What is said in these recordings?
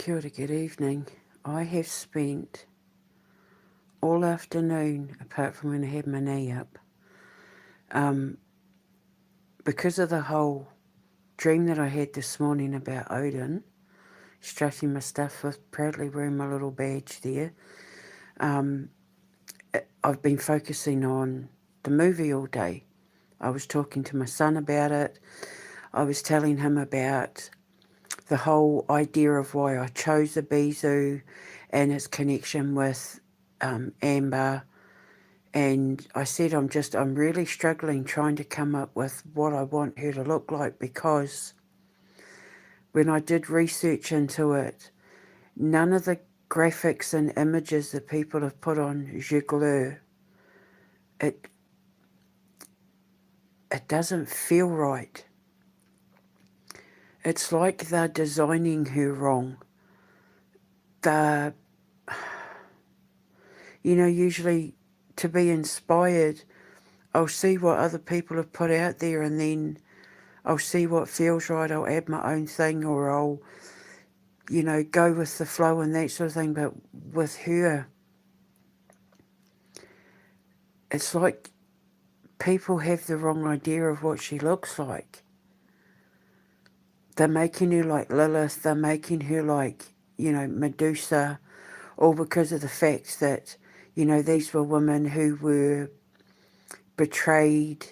Kia ora, good evening. I have spent all afternoon, apart from when I had my knee up, um, because of the whole dream that I had this morning about Odin, strutting my stuff with proudly wearing my little badge there. Um, I've been focusing on the movie all day. I was talking to my son about it. I was telling him about the whole idea of why I chose Abyzou and its connection with Amber. And I said, I'm really struggling trying to come up with what I want her to look like, because when I did research into it, none of the graphics and images that people have put on Google, it it doesn't feel right. It's like they're designing her wrong. They're, usually to be inspired, I'll see what other people have put out there, and then I'll see what feels right. I'll add my own thing, or I'll, go with the flow and that sort of thing. But with her, it's like people have the wrong idea of what she looks like. They're making her like Lilith, they're making her like, Medusa, all because of the fact that, these were women who were betrayed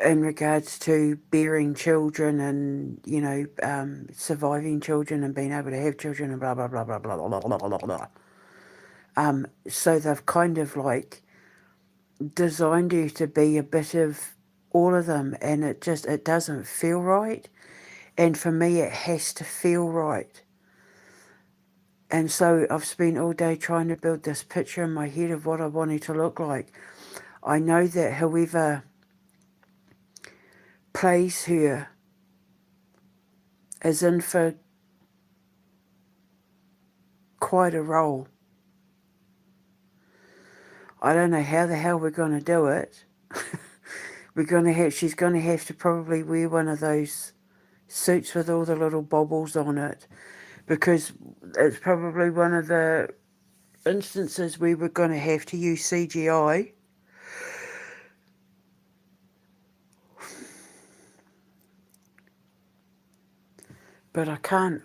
in regards to bearing children and, surviving children and being able to have children and blah, blah, blah, blah, blah, blah, blah, blah, blah, blah. So they've kind of like designed her to be a bit of all of them, and it doesn't feel right. And for me, it has to feel right. And so I've spent all day trying to build this picture in my head of what I want it to look like. I know that whoever plays her is in for quite a role. I don't know how the hell we're going to do it. She's going to have to probably wear one of those suits with all the little baubles on it, because it's probably one of the instances where we're going to have to use CGI. But I can't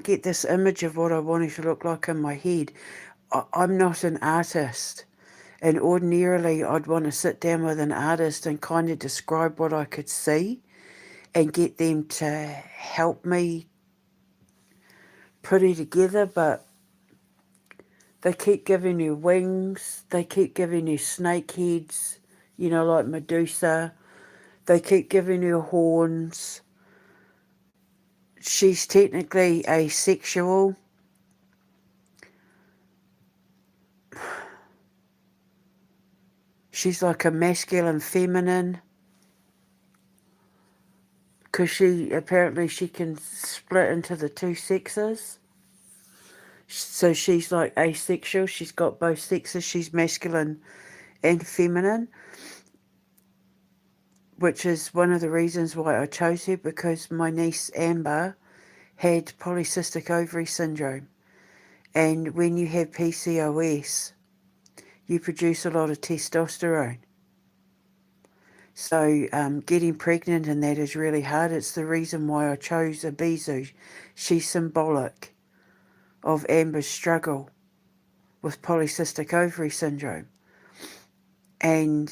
get this image of what I want it to look like in my head. I'm not an artist, and ordinarily I'd want to sit down with an artist and kind of describe what I could see and get them to help me put it together, but they keep giving you wings, they keep giving you snake heads, like Medusa, they keep giving you horns. She's technically asexual. She's like a masculine feminine, because she can split into the two sexes. So she's like asexual. She's got both sexes. She's masculine and feminine, which is one of the reasons why I chose her, because my niece Amber had polycystic ovary syndrome. And when you have PCOS, you produce a lot of testosterone. So getting pregnant and that is really hard. It's the reason why I chose Abyzou. She's symbolic of Amber's struggle with polycystic ovary syndrome. And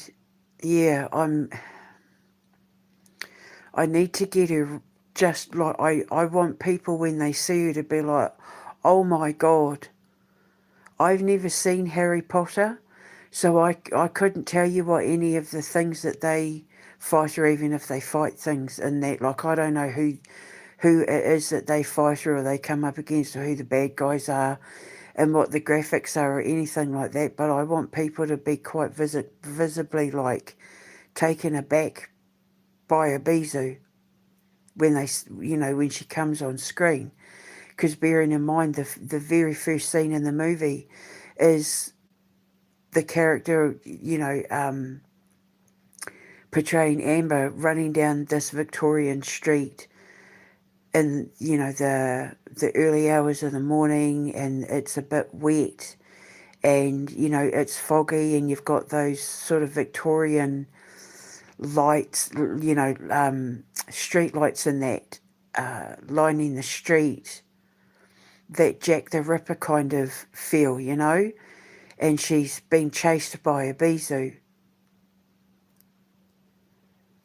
yeah, I need to get her just like, I want people when they see her to be like, oh my God, I've never seen Harry Potter, so I couldn't tell you what any of the things that they fight, or even if they fight things in that, like I don't know who it is that they fight or they come up against, or who the bad guys are and what the graphics are or anything like that, but I want people to be quite visibly like taken aback by Abyzou when when she comes on screen. Because bearing in mind the very first scene in the movie is the character, portraying Amber running down this Victorian street in, you know, the early hours of the morning, and it's a bit wet, and, you know, it's foggy, and you've got those sort of Victorian lights, you know, street lights in that, lining the street, that Jack the Ripper kind of feel, you know, and she's being chased by Abyzou.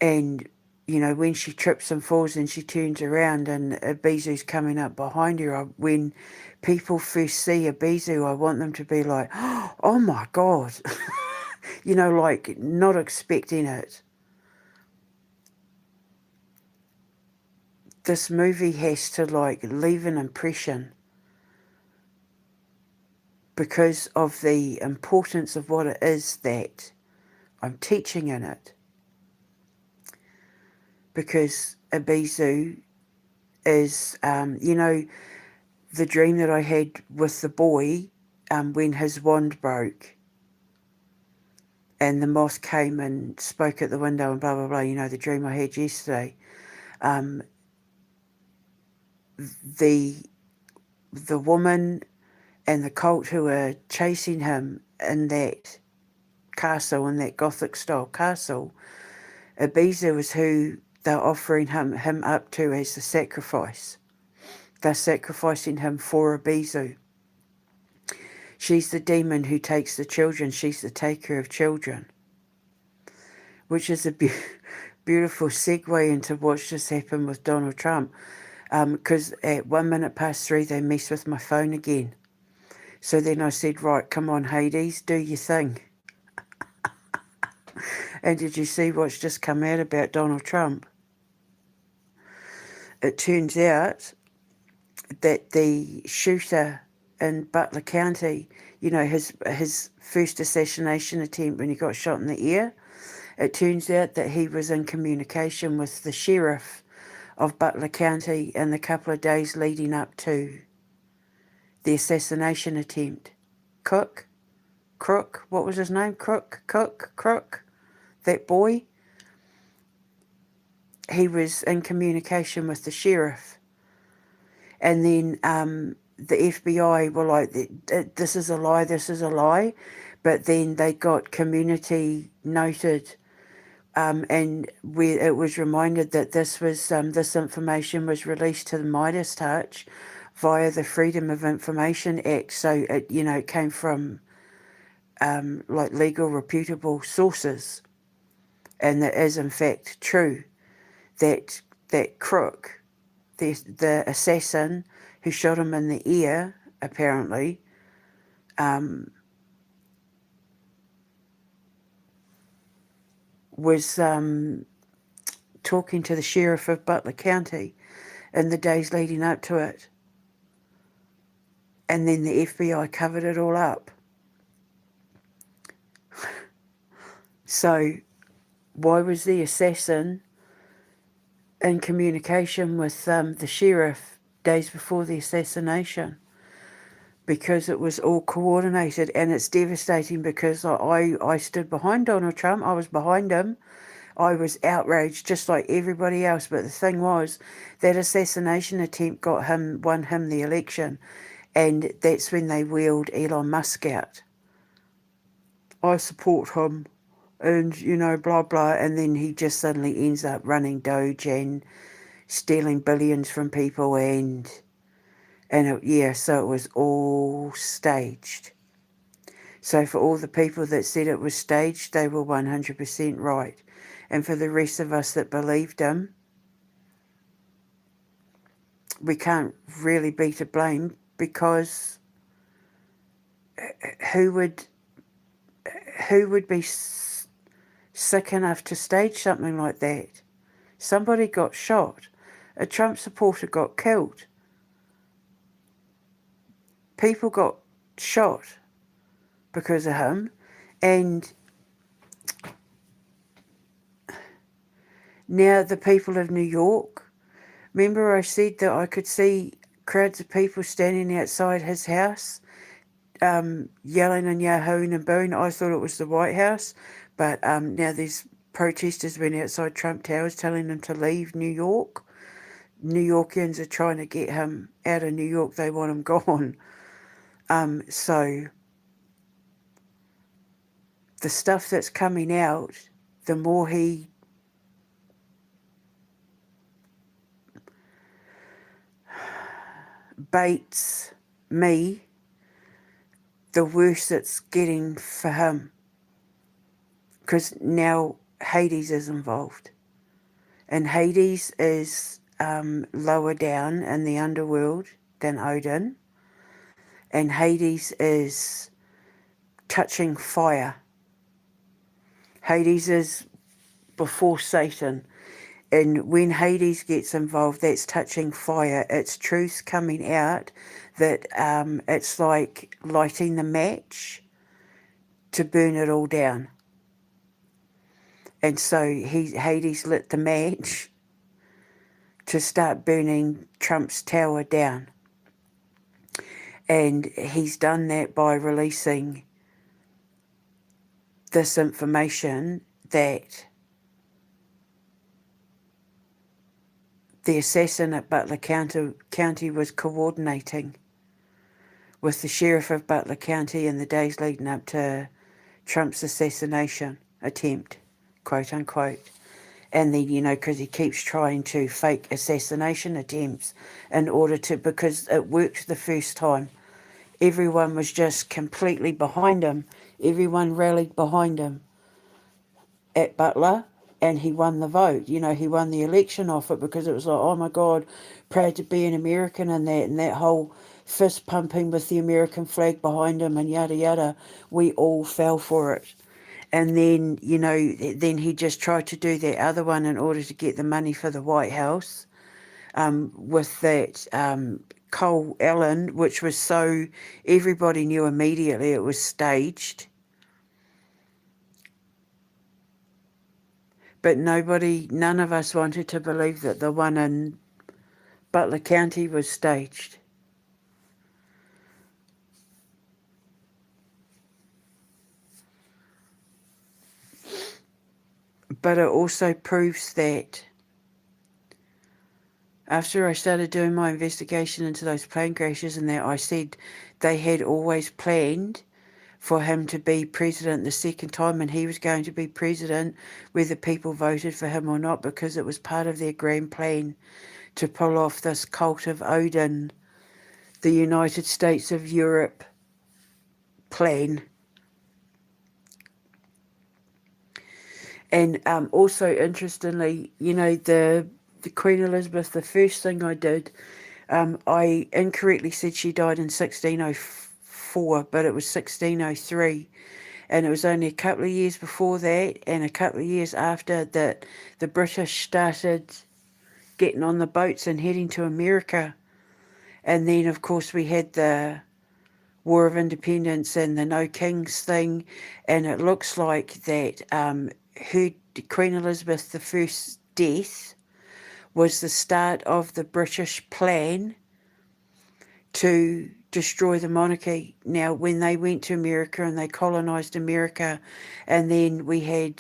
And, you know, when she trips and falls and she turns around and Abyzou's coming up behind her, when people first see Abyzou, I want them to be like, oh my God, you know, like not expecting it. This movie has to like leave an impression because of the importance of what it is that I'm teaching in it. Because Abyzou is, you know, the dream that I had with the boy when his wand broke and the moth came and spoke at the window and blah, blah, blah, you know, the dream I had yesterday. The woman and the cult who are chasing him in that castle, in that Gothic style castle, Abyzou is who they're offering him up to as the sacrifice. They're sacrificing him for Abyzou. She's the demon who takes the children. She's the taker of children. Which is a beautiful segue into what's just happened with Donald Trump. Because at 3:01 they messed with my phone again. So then I said, right, come on, Hades, do your thing. And did you see what's just come out about Donald Trump? It turns out that the shooter in Butler County, you know, his first assassination attempt when he got shot in the ear, it turns out that he was in communication with the sheriff of Butler County in the couple of days leading up to the assassination attempt. Crook, what was his name? Crook, that boy. He was in communication with the sheriff. And then the FBI were like, this is a lie. But then they got community noted, and where it was reminded that this information was released to the Midas Touch via the Freedom of Information Act. So it came from like legal, reputable sources, and that is in fact true. That crook, the assassin who shot him in the ear, apparently, was talking to the sheriff of Butler County in the days leading up to it. And then the FBI covered it all up. So why was the assassin in communication with the sheriff days before the assassination? Because it was all coordinated, and it's devastating because I stood behind Donald Trump. I was behind him. I was outraged just like everybody else. But the thing was, that assassination attempt won him the election. And that's when they wheeled Elon Musk out. I support him and, you know, blah, blah. And then he just suddenly ends up running Doge and stealing billions from people so it was all staged. So for all the people that said it was staged, they were 100% right. And for the rest of us that believed him, we can't really be to blame, because who would be sick enough to stage something like that? Somebody got shot. A Trump supporter got killed. People got shot because of him. And now the people of New York, remember I said that I could see crowds of people standing outside his house, yelling and yahooing and booing. I thought it was the White House, but now there's protesters went outside Trump Towers telling them to leave New York. New Yorkers are trying to get him out of New York. They want him gone. So the stuff that's coming out, the more he baits me, the worse it's getting for him. Because now Hades is involved. And Hades is lower down in the underworld than Odin. And Hades is touching fire. Hades is before Satan. And when Hades gets involved, that's touching fire. It's truth coming out that it's like lighting the match to burn it all down. And so Hades lit the match to start burning Trump's tower down. And he's done that by releasing this information that the assassin at Butler County was coordinating with the sheriff of Butler County in the days leading up to Trump's assassination attempt, quote unquote. And then, because he keeps trying to fake assassination attempts in order to, because it worked the first time. Everyone was just completely behind him. Everyone rallied behind him at Butler, and he won the vote. He won the election off it because it was like, oh my God, proud to be an American, and that whole fist pumping with the American flag behind him and yada yada. We all fell for it. And then, then he just tried to do that other one in order to get the money for the White House, with that Cole Allen, which was so everybody knew immediately it was staged. But none of us wanted to believe that the one in Butler County was staged. But it also proves that after I started doing my investigation into those plane crashes and that, I said they had always planned for him to be president the second time, and he was going to be president whether people voted for him or not, because it was part of their grand plan to pull off this cult of Odin, the United States of Europe plan. And also, interestingly, the Queen Elizabeth, the first thing I did, I incorrectly said she died in 1604, but it was 1603. And it was only a couple of years before that and a couple of years after that the British started getting on the boats and heading to America. And then, of course, we had the War of Independence and the No Kings thing. And it looks like that her Queen Elizabeth I's death was the start of the British plan to destroy the monarchy. Now, when they went to America and they colonised America, and then we had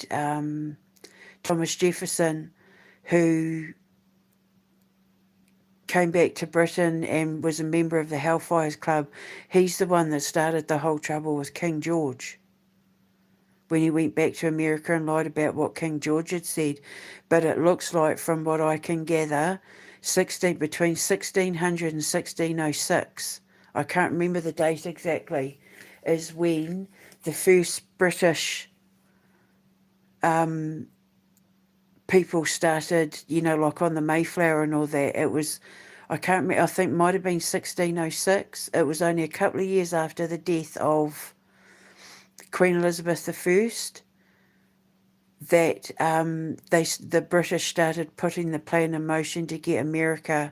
Thomas Jefferson, who came back to Britain and was a member of the Hellfires Club. He's the one that started the whole trouble with King George, when he went back to America and lied about what King George had said. But it looks like, from what I can gather, between 1600 and 1606, I can't remember the date exactly, is when the first British people started, like on the Mayflower and all that. It was, I can't remember, I think it might have been 1606. It was only a couple of years after the death of Queen Elizabeth I that the British started putting the plan in motion to get America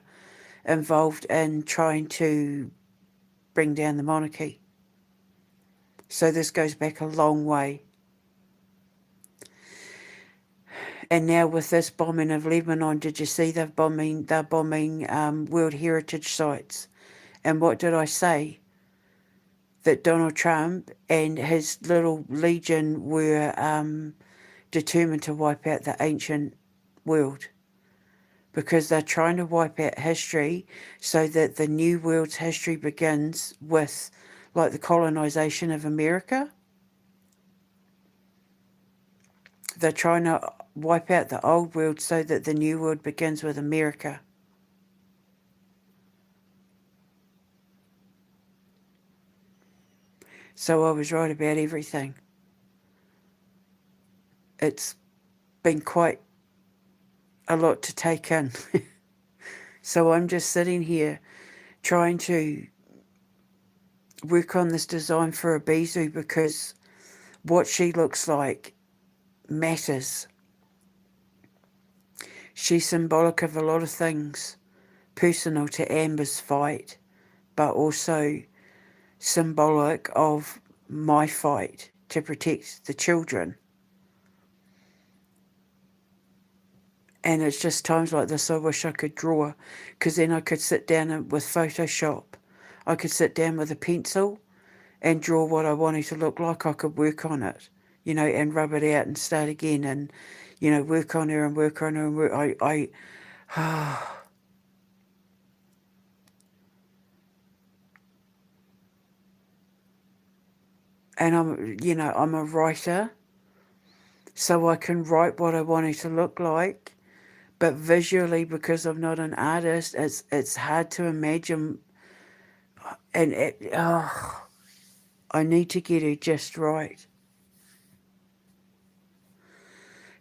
involved in trying to bring down the monarchy. So this goes back a long way. And now with this bombing of Lebanon, did you see they're bombing World Heritage sites? And what did I say? That Donald Trump and his little legion were determined to wipe out the ancient world, because they're trying to wipe out history so that the New World's history begins with, like, the colonization of America. They're trying to wipe out the old world so that the new world begins with America. So I was right about everything. It's been quite a lot to take in. So I'm just sitting here trying to work on this design for Abyzou, because what she looks like matters. She's symbolic of a lot of things, personal to Amber's fight, but also symbolic of my fight to protect the children. And it's just times like this I wish I could draw, because then I could sit down with Photoshop. I could sit down with a pencil and draw what I wanted to look like. I could work on it, and rub it out and start again, and, work on her and work on her and work. And I'm a writer, so I can write what I want it to look like. But visually, because I'm not an artist, it's hard to imagine. And I need to get her just right.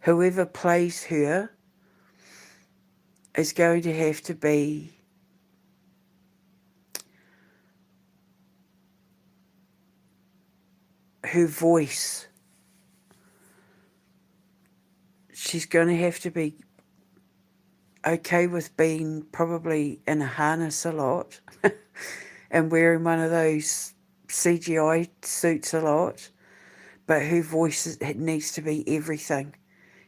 Whoever plays her is going to have to be her voice. She's going to have to be okay with being probably in a harness a lot and wearing one of those CGI suits a lot, but her voice needs to be everything.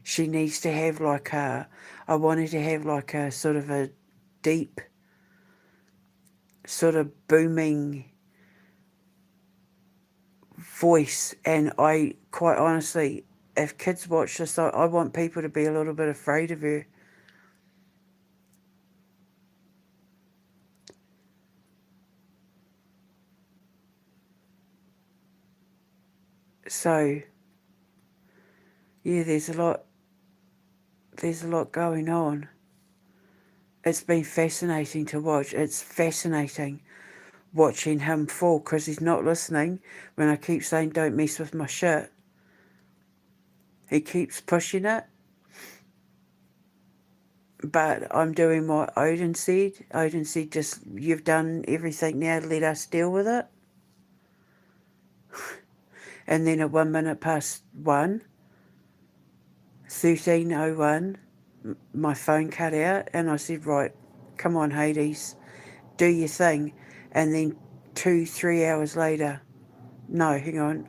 She needs to have I wanted to have like a sort of a deep, sort of booming voice. And I, quite honestly, if kids watch this, I want people to be a little bit afraid of her. So, yeah, there's a lot going on. It's been fascinating to watch. It's fascinating watching him fall, because he's not listening when I keep saying, don't mess with my shit. He keeps pushing it. But I'm doing what Odin said. Odin said, just, you've done everything now, let us deal with it. And then at 1 minute past 1, 13:01, my phone cut out, and I said, right, come on, Hades, do your thing. And then 2-3 hours later, no, hang on,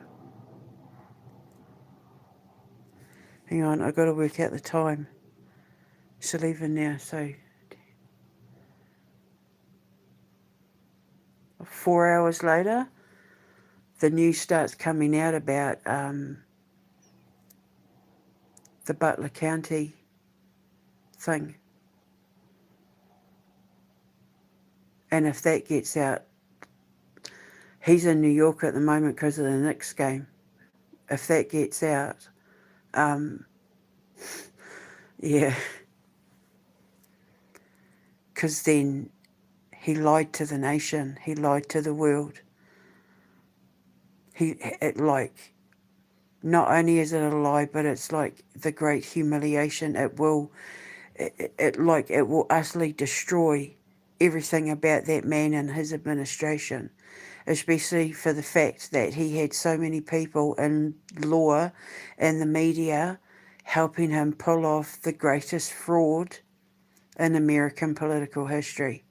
I've got to work out the time. It's 11 now, so 4 hours later, the news starts coming out about the Butler County thing. And if that gets out, he's in New York at the moment because of the Knicks game. If that gets out, yeah, because then he lied to the nation. He lied to the world. Not only is it a lie, but it's like the great humiliation. It will utterly destroy everything about that man and his administration, especially for the fact that he had so many people in law and the media helping him pull off the greatest fraud in American political history.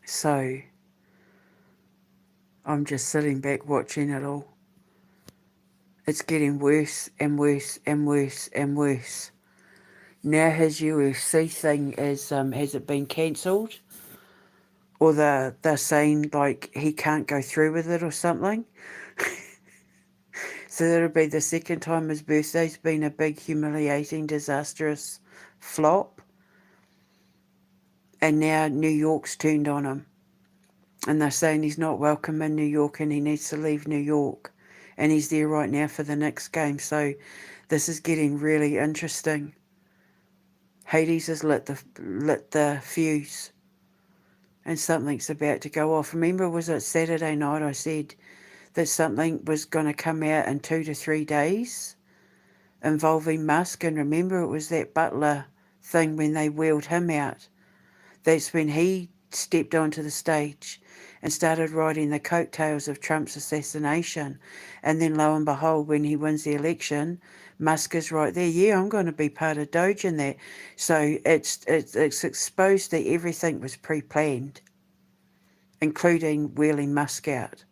So I'm just sitting back watching it all. It's getting worse and worse and worse and worse. Now his UFC thing is, has it been cancelled? or they're saying like he can't go through with it or something. So that'll be the second time his birthday's been a big, humiliating, disastrous flop. And now New York's turned on him. And they're saying he's not welcome in New York and he needs to leave New York. And he's there right now for the next game. So this is getting really interesting. Hades has lit the fuse. And something's about to go off. Remember, was it Saturday night I said that something was going to come out in 2 to 3 days involving Musk? And remember, it was that Butler thing when they wheeled him out. That's when he stepped onto the stage and started riding the coattails of Trump's assassination. And then lo and behold, when he wins the election, Musk is right there. Yeah, I'm going to be part of Doge in that. So it's exposed that everything was pre-planned, including wheeling Musk out.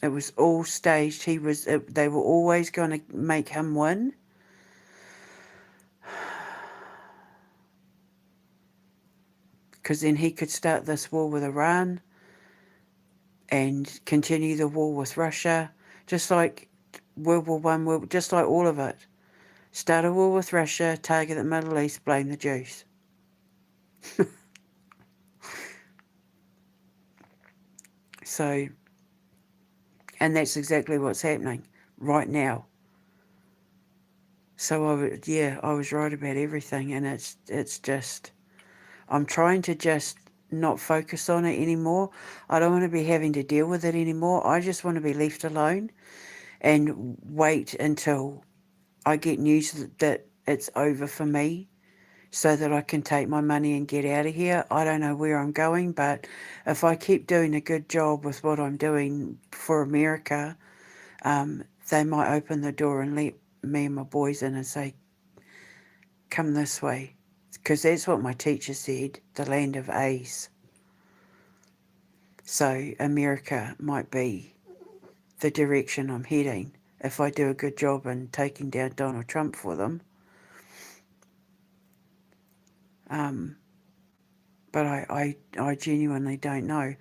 It was all staged. They were always going to make him win. Because then he could start this war with Iran and continue the war with Russia, just like World War One, just like all of it. Start a war with Russia, target the Middle East, blame the Jews. So, and that's exactly what's happening right now. So I was right about everything, and it's just, I'm trying to just not focus on it anymore. I don't want to be having to deal with it anymore. I just want to be left alone and wait until I get news that it's over for me so that I can take my money and get out of here. I don't know where I'm going, but if I keep doing a good job with what I'm doing for America, they might open the door and let me and my boys in and say, come this way. Because that's what my teacher said, the land of A's. So America might be the direction I'm heading if I do a good job in taking down Donald Trump for them. But I genuinely don't know.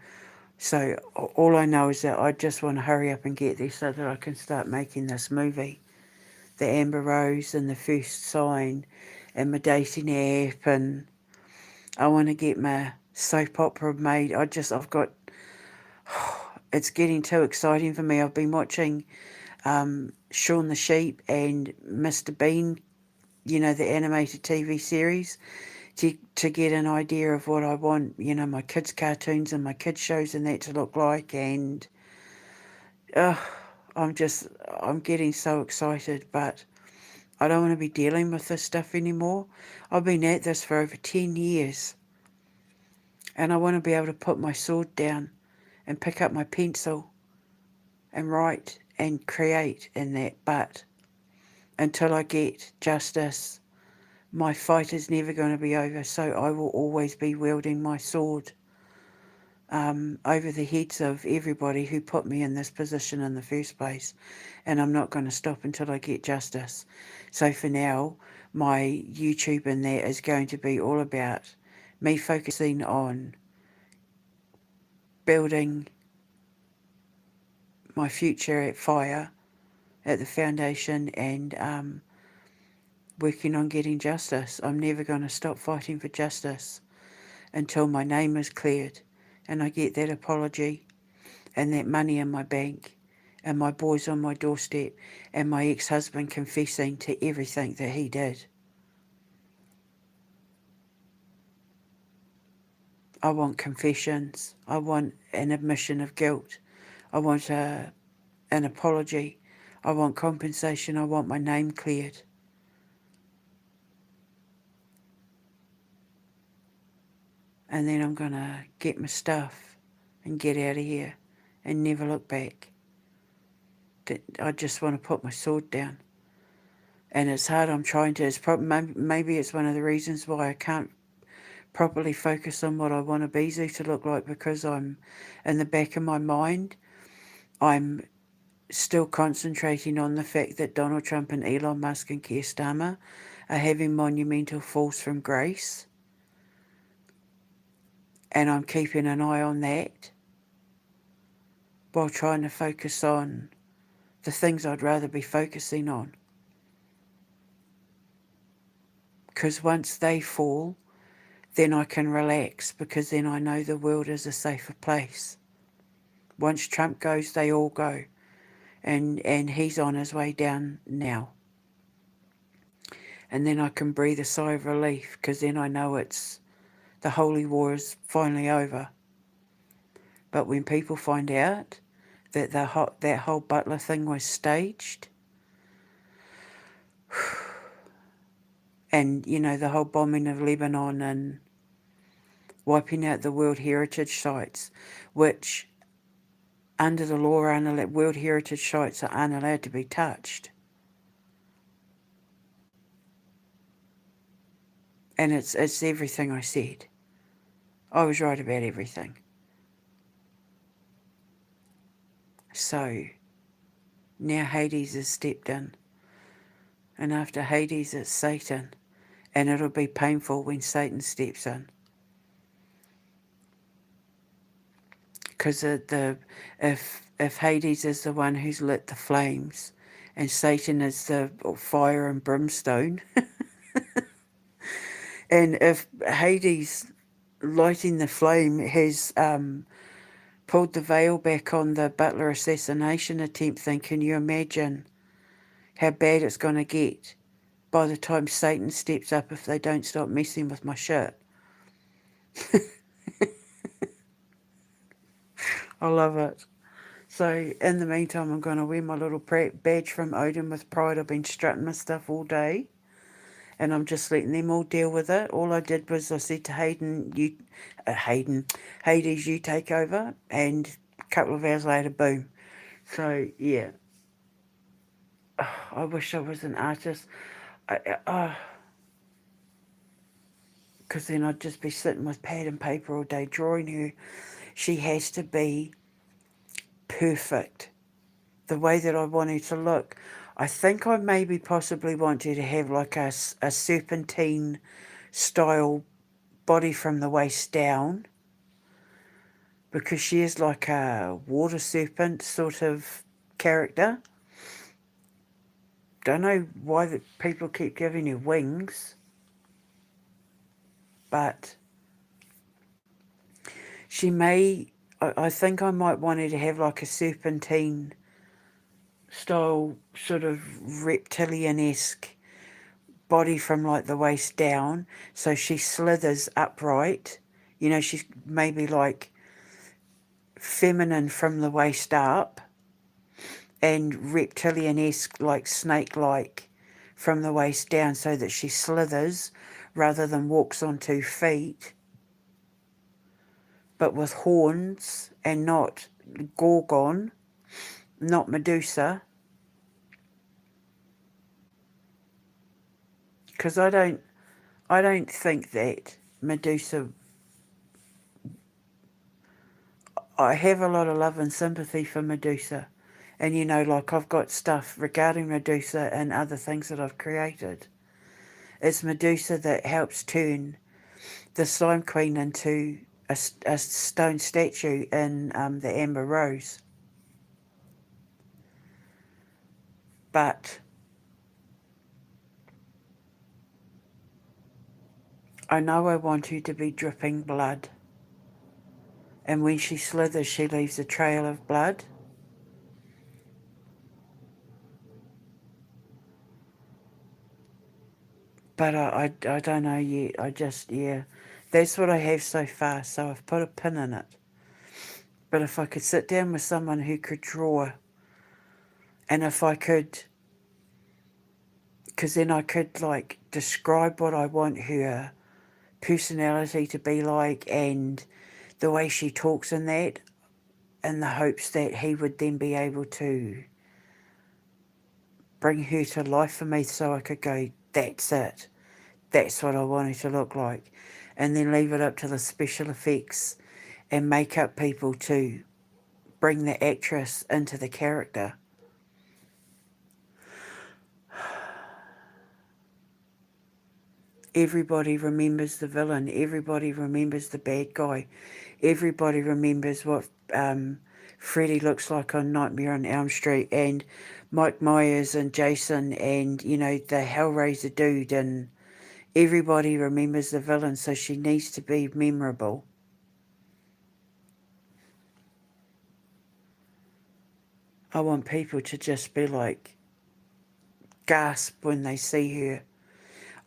So all I know is that I just want to hurry up and get there so that I can start making this movie. The Amber Rose and the First Sign and my dating app, and I want to get my soap opera made. I've got, it's getting too exciting for me. I've been watching Shaun the Sheep and Mr. Bean, the animated TV series, to get an idea of what I want, my kids' cartoons and my kids' shows and that to look like. And I'm getting so excited, but I don't want to be dealing with this stuff anymore. I've been at this for over 10 years, and I want to be able to put my sword down and pick up my pencil and write and create in that. But until I get justice, my fight is never going to be over, so I will always be wielding my sword over the heads of everybody who put me in this position in the first place, and I'm not going to stop until I get justice. So for now, my YouTube and that is going to be all about me focusing on building my future at Fire, at the foundation, and working on getting justice. I'm never going to stop fighting for justice until my name is cleared and I get that apology and that money in my bank and my boys on my doorstep and my ex-husband confessing to everything that he did. I want confessions. I want an admission of guilt. I want an apology. I want compensation. I want my name cleared. And then I'm going to get my stuff and get out of here and never look back. I just want to put my sword down. And it's hard. I'm trying to. Maybe it's one of the reasons why I can't properly focus on what I want Abyzou to look like, because I'm, in the back of my mind, I'm still concentrating on the fact that Donald Trump and Elon Musk and Keir Starmer are having monumental falls from grace, and I'm keeping an eye on that while trying to focus on the things I'd rather be focusing on. Because once they fall, then I can relax, because then I know the world is a safer place. Once Trump goes, they all go. And he's on his way down now. And then I can breathe a sigh of relief, because then I know the holy war is finally over. But when people find out that that whole Butler thing was staged, and, the whole bombing of Lebanon and wiping out the World Heritage Sites, which under the law, World Heritage Sites are unallowed to be touched. And it's everything I said. I was right about everything. So now Hades has stepped in. And after Hades, it's Satan. And it'll be painful when Satan steps in. Because if Hades is the one who's lit the flames, and Satan is the fire and brimstone, and if Hades lighting the flame has pulled the veil back on the Butler assassination attempt, then can you imagine how bad it's going to get by the time Satan steps up if they don't stop messing with my shit? I love it. So in the meantime, I'm going to wear my little badge from Odin with pride. I've been strutting my stuff all day, and I'm just letting them all deal with it. All I did was I said to Hades, you take over, and a couple of hours later, boom. So yeah, I wish I was an artist, because then I'd just be sitting with pad and paper all day drawing her. She has to be perfect, the way that I want her to look. I think I maybe possibly want her to have like a serpentine style body from the waist down, because she is like a water serpent sort of character. Don't know why the people keep giving her wings, but she may, I think I might want her to have like a serpentine style sort of reptilian-esque body from like the waist down, so she slithers upright. She's maybe like feminine from the waist up, and reptilian-esque, like snake-like from the waist down, so that she slithers rather than walks on 2 feet, but with horns, and not Gorgon, not Medusa. Because I don't think that Medusa... I have a lot of love and sympathy for Medusa. And, like I've got stuff regarding Medusa and other things that I've created. It's Medusa that helps turn the Slime Queen into a stone statue in the Amber Rose. But I know I want her to be dripping blood. And when she slithers, she leaves a trail of blood. But I don't know yet. That's what I have so far, so I've put a pin in it. But if I could sit down with someone who could draw, and if I could, because then I could like describe what I want her personality to be like, and the way she talks in that, in the hopes that he would then be able to bring her to life for me, so I could go, that's it. That's what I want her to look like. And then leave it up to the special effects and makeup people to bring the actress into the character. Everybody remembers the villain. Everybody remembers the bad guy. Everybody remembers what Freddy looks like on Nightmare on Elm Street, and Mike Myers and Jason, and the Hellraiser dude, and everybody remembers the villain. So she needs to be memorable. I want people to just be like, gasp when they see her.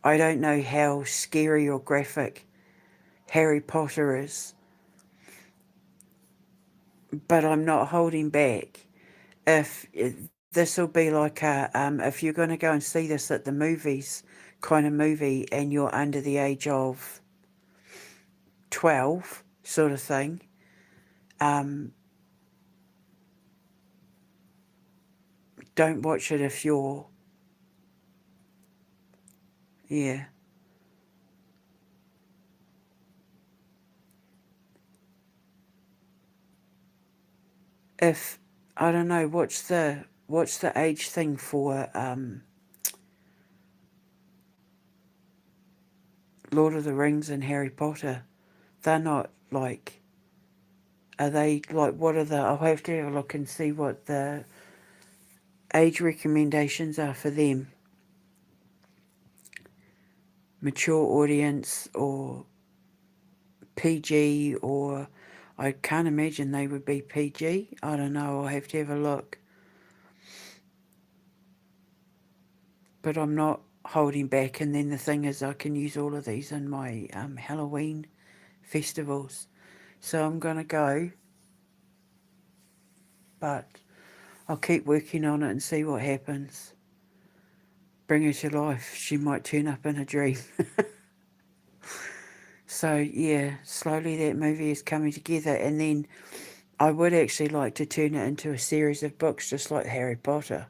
I don't know how scary or graphic Harry Potter is, but I'm not holding back. If this will be like if you're going to go and see this at the movies kind of movie and you're under the age of 12 sort of thing, don't watch it if you're, yeah. If, I don't know, what's the age thing for Lord of the Rings and Harry Potter? They're not like, are they like, what are the, I'll have to have a look and see what the age recommendations are for them. Mature audience or PG, or I can't imagine they would be PG. I don't know, I'll have to have a look. But I'm not holding back, and then the thing is I can use all of these in my Halloween festivals. So I'm going to go, but I'll keep working on it and see what happens. Bring her to life. She might turn up in a dream. So yeah, slowly that movie is coming together, and then I would actually like to turn it into a series of books just like Harry Potter.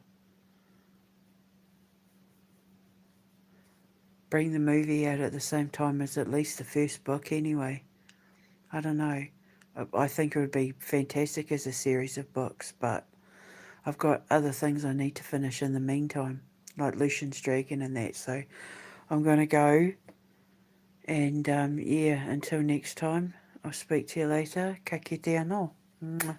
Bring the movie out at the same time as at least the first book anyway. I don't know. I think it would be fantastic as a series of books, but I've got other things I need to finish in the meantime, like Lucian's Dragon and that, so I'm going to go, and yeah, until next time, I'll speak to you later. Ka kite anō. Mwah.